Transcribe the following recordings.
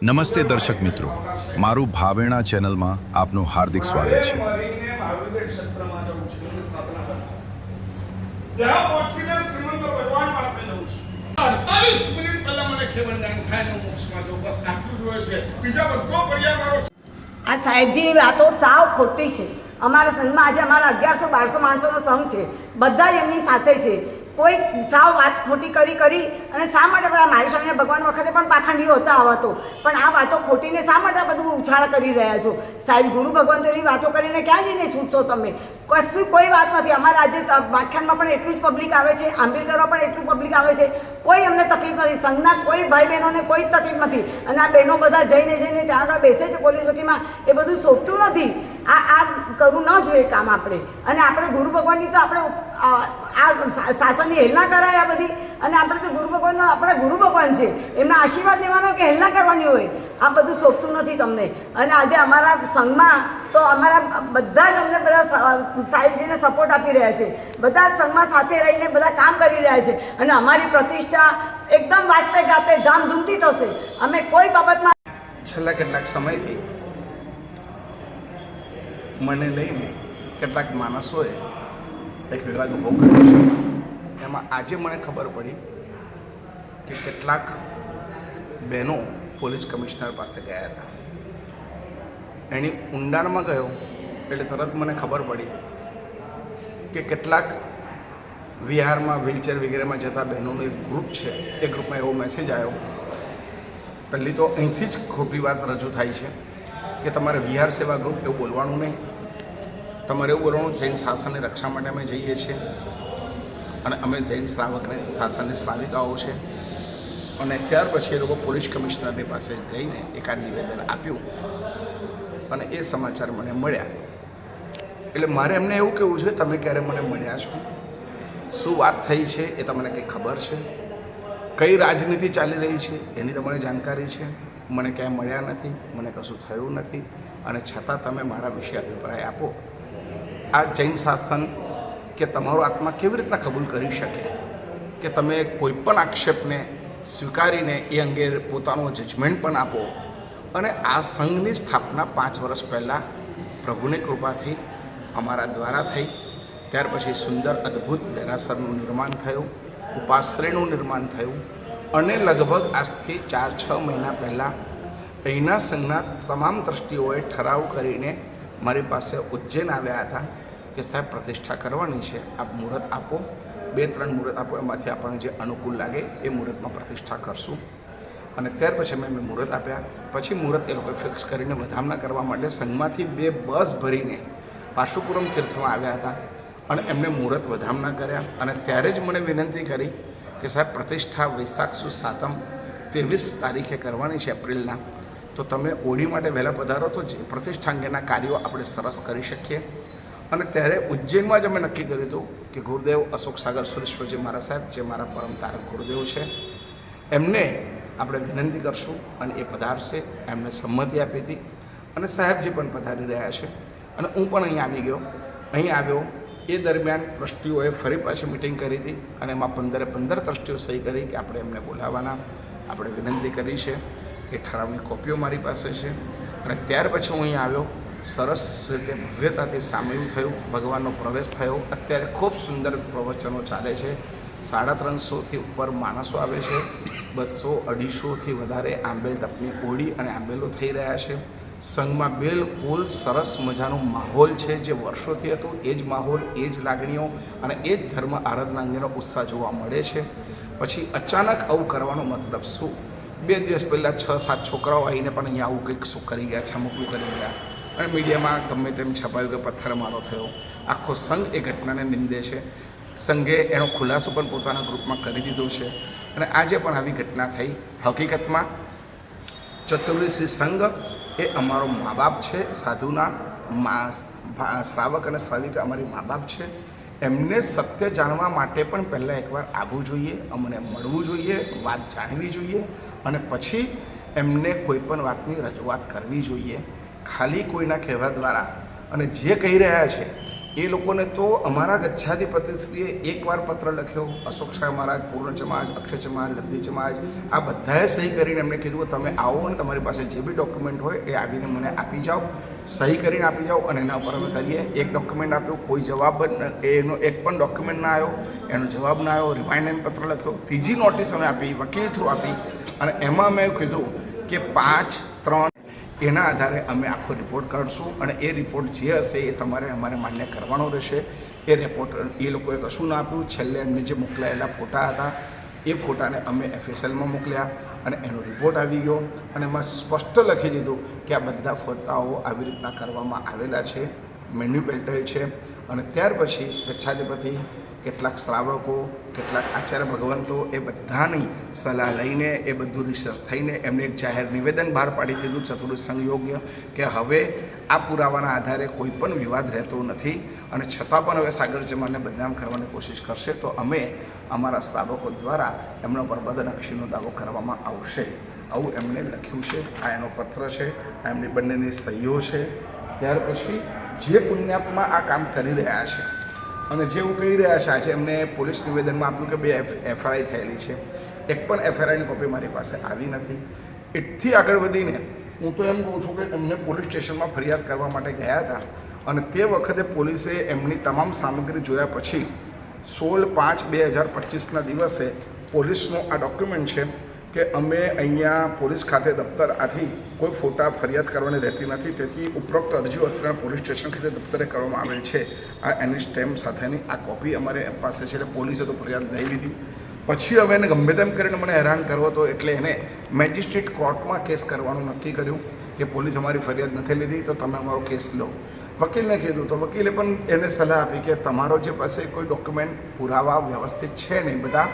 નમસ્તે દર્શક મિત્રો, મારું ભાવેણા ચેનલમાં આપનું હાર્દિક સ્વાગત છે। આ સાહેબજીની વાતો સાવ ખોટી છે। અમારા સંઘમાં આજે અમારા 1100-1200 માણસોનો સંઘ છે, બધા જ એમની સાથે છે। કોઈ સાવ વાત ખોટી કરી અને શા માટે બધા મારી સ્વામીના ભગવાન વખતે પણ પાખંડીઓ હતા આવા તો, પણ આ વાતો ખોટીને શા માટે બધું ઉછાળ કરી રહ્યા છો? સાહેબ ગુરુ ભગવાન તો એવી વાતો કરીને ક્યાં જઈને છૂટશો તમે? કશું કોઈ વાત નથી। અમારા આજે વ્યાખ્યાનમાં પણ એટલું જ પબ્લિક આવે છે, આંબેડકરમાં પણ એટલું પબ્લિક આવે છે, કોઈ અમને તકલીફ નથી। સંઘના કોઈ ભાઈ બહેનોને કોઈ તકલીફ નથી। અને આ બહેનો બધા જઈને ત્યાં આગળ બેસે છે પોલીસ ચોકીમાં, એ બધું શોભતું નથી। આ કરવું ન જોઈએ કામ આપણે। અને આપણે ગુરુ ભગવાનની તો આપણે આ શાસનની હેલના કરાય આ બધી, અને આપણે તો ગુરુ ભગવાનનો આપણા ગુરુ ભગવાન છે, એમના આશીર્વાદ લેવાનો કે હેલના કરવાની હોય? આ બધું શોભતું નથી તમને। અને આજે અમારા સંઘમાં તો અમારા બધા જ અમને બધા સાહેબજીને સપોર્ટ આપી રહ્યા છે, બધા સંઘમાં સાથે રહીને બધા કામ કરી રહ્યા છે, અને અમારી પ્રતિષ્ઠા એકદમ વાસ્તે ગાતે ધામધૂમથી થશે। અમે કોઈ બાબતમાં છેલ્લા કેટલાક સમયથી મને લઈને કેટલાક માણસોએ એક વિવાદ ઊભો કર્યો છે। એમાં આજે મને ખબર પડી કે કેટલાક બહેનો પોલીસ કમિશનર પાસે ગયા હતા। એની ઊંડાણમાં ગયો એટલે તરત મને ખબર પડી કે કેટલાક વિહારમાં વ્હીલચેર વગેરેમાં જતા બહેનોનું એક ગ્રુપ છે, એ ગ્રુપમાં એવો મેસેજ આવ્યો। પહેલી તો અહીંથી જ ખોટી વાત રજૂ થાય છે કે તમારે વિહાર સેવા ગ્રુપ એવું બોલવાનું નહીં, તમારે એવું બોલવાનું જૈન શાસનની રક્ષા માટે અમે જઈએ છીએ અને અમે જૈન શ્રાવકને શાસનની શ્રાવિકાઓ છે। અને ત્યાર પછી એ લોકો પોલીસ કમિશનરની પાસે જઈને એકાદ નિવેદન આપ્યું અને એ સમાચાર મને મળ્યા। એટલે મારે એમને એવું કહેવું છે, તમે ક્યારે મને મળ્યા છો? શું વાત થઈ છે એ તમને કંઈ ખબર છે? કઈ રાજનીતિ ચાલી રહી છે એની તમને જાણકારી છે? મને ક્યાંય મળ્યા નથી, મને કશું થયું નથી, અને છતાં તમે મારા વિશે અભિપ્રાય આપો। આ જૈન શાસન કે તમારો આત્મા કેવી રીતના કબૂલ કરી શકે કે તમે કોઈ પણ આક્ષેપને સ્વીકારીને એ અંગે પોતાનો જજમેન્ટ પણ આપો? અને આ સંઘની સ્થાપના 5 વર્ષ પહેલાં પ્રભુની કૃપાથી અમારા દ્વારા થઈ। ત્યાર પછી સુંદર અદ્ભુત દેરાસરનું નિર્માણ થયું, ઉપાશ્રયનું નિર્માણ થયું, અને લગભગ આજથી 4-6 મહિના પહેલાં અહીંના સંઘના તમામ ટ્રસ્ટીઓએ ઠરાવ કરીને મારી પાસે ઉજ્જૈન આવ્યા હતા કે સાહેબ પ્રતિષ્ઠા કરવાની છે, આપ મુહૂર્ત આપો, 2-3 મુહૂર્ત આપો, એમાંથી આપણને જે અનુકૂળ લાગે એ મુહૂર્તમાં પ્રતિષ્ઠા કરશું। અને ત્યાર પછી મેં મુહૂર્ત આપ્યા। પછી મુહૂર્ત એ લોકોએ ફિક્સ કરીને વધામણા કરવા માટે સંઘમાંથી 2 બસ ભરીને પાશુપુરમ તીર્થમાં આવ્યા હતા અને એમને મુહૂર્ત વધામણા કર્યા। અને ત્યારે જ મને વિનંતી કરી કે સાહેબ પ્રતિષ્ઠા વૈશાખ સુદ સાતમ 23 તારીખે કરવાની છે એપ્રિલના, તો તમે ઓડી માટે વહેલા પધારો તો જે પ્રતિષ્ઠા અંગેના કાર્યો આપણે સરસ કરી શકીએ। અને ત્યારે ઉજ્જૈનમાં જ અમે નક્કી કર્યું હતું કે ગુરુદેવ અશોક સાગર સુરેશ્વરજી મારા સાહેબ, જે મારા પરમ તારક ગુરુદેવ છે, એમને આપણે વિનંતી કરશું અને એ પધારશે। એમને સંમતિ આપી હતી અને સાહેબજી પણ પધારી રહ્યા છે અને હું પણ અહીં આવી ગયો। અહીં આવ્યો એ દરમિયાન ટ્રસ્ટીઓએ ફરી પાછી મિટિંગ કરી હતી અને એમાં 15 ટ્રસ્ટીઓ સહી કરી કે આપણે એમને બોલાવવાના, આપણે વિનંતી કરી છે। એ ઠરાવની કોપીઓ મારી પાસે છે। અને ત્યાર પછી હું અહીં આવ્યો, સરસ રીતે ભવ્યતાથી સામેલ થયું, ભગવાનનો પ્રવેશ થયો। અત્યારે ખૂબ સુંદર પ્રવચનો ચાલે છે, 350થી ઉપર માણસો આવે છે, 200-250થી વધારે આંબેલ તપની ઓળી અને આંબેલો થઈ રહ્યા છે। સંઘમાં બિલકુલ સરસ મજાનો માહોલ છે, જે વર્ષોથી હતો એ જ માહોલ, એ જ લાગણીઓ અને એ જ ધર્મ આરાધના અંગેનો ઉત્સાહ જોવા મળે છે। પછી અચાનક આવું કરવાનો મતલબ શું? 2 દિવસ પહેલાં 6-7 છોકરાઓ આવીને પણ અહીંયા આવું કંઈક શું કરી ગયા, છમકલું કરી ગયા, અને મીડિયામાં ગમે તેમ છપાયું કે પથ્થરમારો થયો। આખો સંઘ એ ઘટનાને નિંદે છે। સંઘે એનો ખુલાસો પણ પોતાના ગ્રુપમાં કરી દીધો છે અને આજે પણ આવી ઘટના થઈ। હકીકતમાં ચતુર્વેશી સંઘ એ અમારો મા બાપ છે, સાધુના શ્રાવક અને શ્રાવિકા અમારી મા બાપ છે। એમને સત્ય જાણવા માટે પણ પહેલાં એકવાર આવવું જોઈએ, અમને મળવું જોઈએ, વાત જાણવી જોઈએ અને પછી એમને કોઈ પણ વાતની રજૂઆત કરવી જોઈએ। ખાલી કોઈના કહેવા દ્વારા અને જે કહી રહ્યા છે એ લોકોને તો અમારા ગચ્છાધિપતિશ્રીએ એકવાર પત્ર લખ્યો, અશોક શાહ મહારાજ, પૂર્ણ સમાજ, અક્ષય સમાજ, લબ્ધિ સમાજ, આ બધાએ સહી કરીને એમને કીધું કે તમે આવો અને તમારી પાસે જે બી ડોક્યુમેન્ટ હોય એ આવીને મને આપી જાઓ, સહી કરીને આપી જાઓ અને એના ઉપર અમે કરીએ. એક ડોક્યુમેન્ટ આપ્યું, કોઈ જવાબ એનો એક પણ ડોક્યુમેન્ટ ના આવ્યો, એનો જવાબ ના આવ્યો. રિમાઇન્ડર પત્ર લખ્યો, ત્રીજી નોટિસ અમે આપી, વકીલ થ્રુ આપી અને એમાં મેં કીધું કે 5-3 એના આધારે અમે આખો રિપોર્ટ કાઢશું અને એ રિપોર્ટ જે હશે એ તમારે અમારે માન્ય કરવાનો રહેશે. એ રિપોર્ટ એ લોકોએ કશું ના આપ્યું. છેલ્લે એમને જે મોકલાયેલા ફોટા હતા એ ફોટાને અમે FSLમાં મોકલ્યા અને એનો રિપોર્ટ આવી ગયો અને એમાં સ્પષ્ટ લખી દીધું કે આ બધા ફોટાઓ આવી રીતના કરવામાં આવેલા છે, મેન્યુપ્યુલેટેડ છે. અને ત્યાર પછી ગચ્છાધિપતિ, કેટલાક શ્રાવકો, કેટલાક આચાર્ય ભગવંતો એ બધાની સલાહ લઈને એ બધું રિસર્ચ થઈને એમને એક જાહેર નિવેદન બહાર પાડી દીધું ચતુર્થ સંઘ યોગ્ય કે હવે આ પુરાવાના આધારે કોઈ પણ વિવાદ રહેતો નથી અને છતાં પણ હવે સાગર જમાને બદનામ કરવાની કોશિશ કરશે તો અમે અમારા શ્રાવકો દ્વારા એમનો પર બદનક્ષીનો દાવો કરવામાં આવશે. આવું એમને લખ્યું છે. આ એનો પત્ર છે, આ એમની બંનેની સહીઓ છે. ત્યાર પછી જે પુણ્યાત્મા આ કામ કરી રહ્યા છે અને જે એવું કહી રહ્યા છે, આજે એમને પોલીસ નિવેદનમાં આપ્યું કે 2 FIR થયેલી છે, એક પણ FIRની કોપી મારી પાસે આવી નથી. એટલી આગળ વધીને હું તો એમ કહું છું કે એમને પોલીસ સ્ટેશનમાં ફરિયાદ કરવા માટે ગયા હતા અને તે વખતે પોલીસે એમની તમામ સામગ્રી જોયા પછી 16/5/2025ના દિવસે પોલીસનો આ ડોક્યુમેન્ટ છે કે અમે અહીંયા પોલીસ ખાતે દફતર આથી કોઈ ફોટા ફરિયાદ કરવાની રહેતી નથી, તેથી ઉપરોક્ત અરજીઓ અત્યારે પોલીસ સ્ટેશન ખાતે દફતરે કરવામાં આવેલ છે. આ એની સ્ટેમ્પ સાથેની આ કોપી અમારે પાસે છે. એટલે પોલીસે તો ફરિયાદ લઈ લીધી. પછી હવે એને ગમે તેમ કરીને મને હેરાન કરવો હતો એટલે એને મેજિસ્ટ્રેટ કોર્ટમાં કેસ કરવાનું નક્કી કર્યું કે પોલીસ અમારી ફરિયાદ નથી લીધી તો તમે અમારો કેસ લો. વકીલને કીધું તો વકીલે પણ એને સલાહ આપી કે તમારો જે પાસે કોઈ ડોક્યુમેન્ટ પુરાવા વ્યવસ્થિત છે નહીં, બધા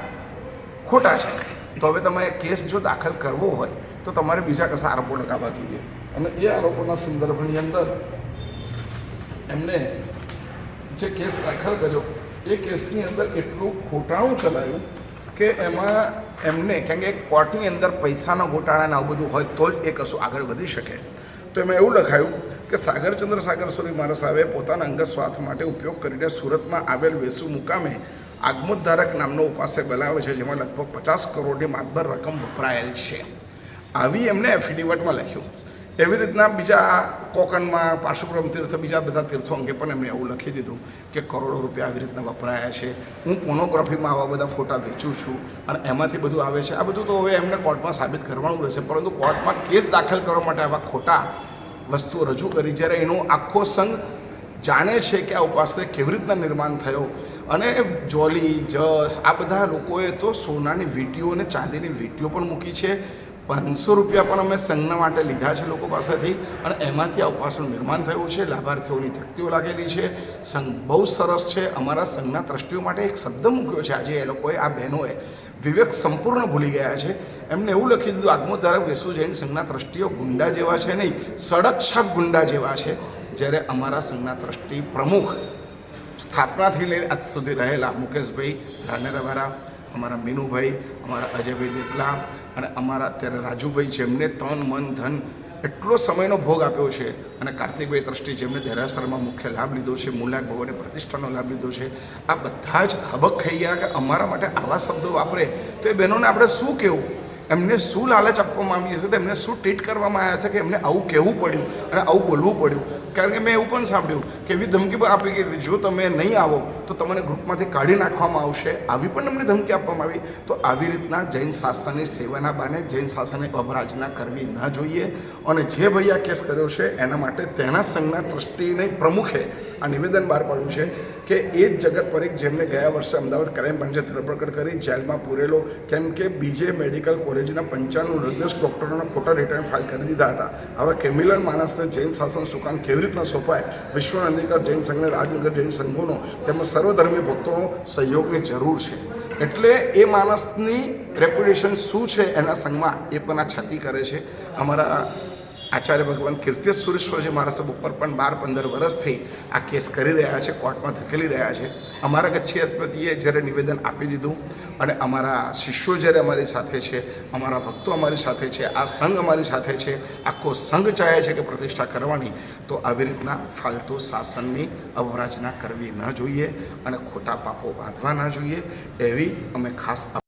ખોટા છે, તો હવે તમે કેસ જો દાખલ કરવો હોય તો તમારે બીજા કશા આરોપો લગાવવા જોઈએ. અને એ આરોપોના સંદર્ભની અંદર એમને જે કેસ દાખલ કર્યો એ કેસની અંદર એટલું ખોટાણું ચલાવ્યું કે એમાં એમને, કેમ કે કોર્ટની અંદર પૈસાના ગોટાળાને આવું બધું હોય તો જ એ કશું આગળ વધી શકે. તો એમાં એવું લખાયું કે સાગરચંદ્ર સાગરસુરી મહારાજ સાહેબે પોતાના અંગત સ્વાર્થ માટે ઉપયોગ કરીને સુરતમાં આવેલ વેસુ મુકામે આગમોદ્ધારક નામનો ઉપાસક બનાવે છે, જેમાં લગભગ 50 કરોડની માતબર રકમ વપરાયેલ છે. આવી એમને એફિડેવિટમાં લખ્યું. એવી રીતના બીજા કોકણમાં, પાશુપુરમ તીર્થ, બીજા બધા તીર્થો અંગે પણ એમણે એવું લખી દીધું કે કરોડો રૂપિયા આવી રીતના વપરાયા છે. હું પોર્નોગ્રાફીમાં આવા બધા ફોટા વેચું છું અને એમાંથી બધું આવે છે. આ બધું તો હવે એમને કોર્ટમાં સાબિત કરવાનું રહેશે, પરંતુ કોર્ટમાં કેસ દાખલ કરવા માટે આવા ખોટા વસ્તુઓ રજૂ કરી, જ્યારે એનો આખો સંઘ જાણે છે કે આ ઉપાસને કેવી રીતના નિર્માણ થયો. અને જોલી, જસ, આ બધા લોકોએ તો સોનાની વીંટીઓ અને ચાંદીની વીંટીઓ પણ મૂકી છે. 500 રૂપિયા પણ અમે સંઘના માટે લીધા છે લોકો પાસેથી અને એમાંથી આ ઉપાસનું નિર્માણ થયું છે. લાભાર્થીઓની તકતીઓ લાગેલી છે. સંઘ બહુ સરસ છે. અમારા સંઘના ટ્રસ્ટીઓ માટે એક શબ્દ મૂક્યો છે. આજે એ લોકોએ, આ બહેનોએ વિવેક સંપૂર્ણ ભૂલી ગયા છે. એમને એવું લખી દીધું, આગમોદ્ધારક વેસુ જૈન સંઘના ટ્રસ્ટીઓ ગુંડા જેવા છે નહીં, સડકછાપ ગુંડા જેવા છે. જ્યારે અમારા સંઘના ટ્રસ્ટી પ્રમુખ સ્થાપનાથી લઈને આજ સુધી રહેલા મુકેશભાઈ ધાનેરાવાળા, અમારા મીનુભાઈ, અમારા અજયભાઈ દેપલા અને અમારા અત્યારે રાજુભાઈ, જેમને તન મન ધન એટલો સમયનો ભોગ આપ્યો છે, અને કાર્તિકભાઈ ટ્રસ્ટી જેમને દેરાસરમાં મુખ્ય લાભ લીધો છે, મૂલાક ભવને પ્રતિષ્ઠાનો લાભ લીધો છે, આ બધા જ હબક ખાઈ ગયા કે અમારા માટે આવા શબ્દો વાપરે તો એ બહેનોને આપણે શું કહેવું? એમને શું લાલચ આપવામાં આવી હશે, તો એમને શું ટ્રીટ કરવામાં આવ્યા હશે કે એમને આવું કહેવું પડ્યું અને આવું બોલવું પડ્યું? કારણ કે મેં એવું પણ સાંભળ્યું કે એવી ધમકી પણ આપી કે જો તમે નહીં આવો તો તમને ગ્રુપમાંથી કાઢી નાખવામાં આવશે. આવી પણ એમને ધમકી આપવામાં આવી. તો આવી રીતના જૈન શાસનની સેવાના બાને જૈન શાસનની અપરાજના કરવી ન જોઈએ. અને જે ભાઈ આ કેસ કર્યો છે એના માટે તેના સંઘના ટ્રસ્ટીને પ્રમુખે આ નિવેદન બહાર પાડ્યું છે કે એ જ જગત પરીખ જેમને ગયા વર્ષે અમદાવાદ ક્રાઇમ બ્રાન્ચે ધરપકડ કરી જેલમાં પૂરેલો, કેમ કે બીજે મેડિકલ કોલેજના 95 નિર્દોષ ડૉક્ટરોના ખોટા રિટર્ન ફાઇલ કરી દીધા હતા. આવા ક્રિમિનલ માણસને જૈન શાસન સુકાન કેવી રીતના સોંપાય? વિશ્વનંદીકર જૈન સંઘને, રાજનગર જૈન સંઘોનો તેમજ સર્વધર્મી ભક્તોનો સહયોગની જરૂર છે. એટલે એ માણસની રેપ્યુટેશન શું છે એના સંઘમાં, એ પણ આ છતી કરે છે. અમારા આચાર્ય ભગવાન કીર્તિશ સુરેશ્વરજી મારા સાહેબ ઉપર પણ 12-15 વર્ષથી આ કેસ કરી રહ્યા છે, કોર્ટમાં ધકેલી રહ્યા છે. અમારા ગચ્છિયતપતિએ જ્યારે નિવેદન આપી દીધું અને અમારા શિષ્યો જ્યારે અમારી સાથે છે, અમારા ભક્તો અમારી સાથે છે, આ સંઘ અમારી સાથે છે, આખો સંઘ ચાહે છે કે પ્રતિષ્ઠા કરવાની, તો આવી રીતના ફાલતુ શાસનની અવરાજના કરવી ન જોઈએ અને ખોટા પાપો બાંધવા ન જોઈએ, એવી અમે ખાસ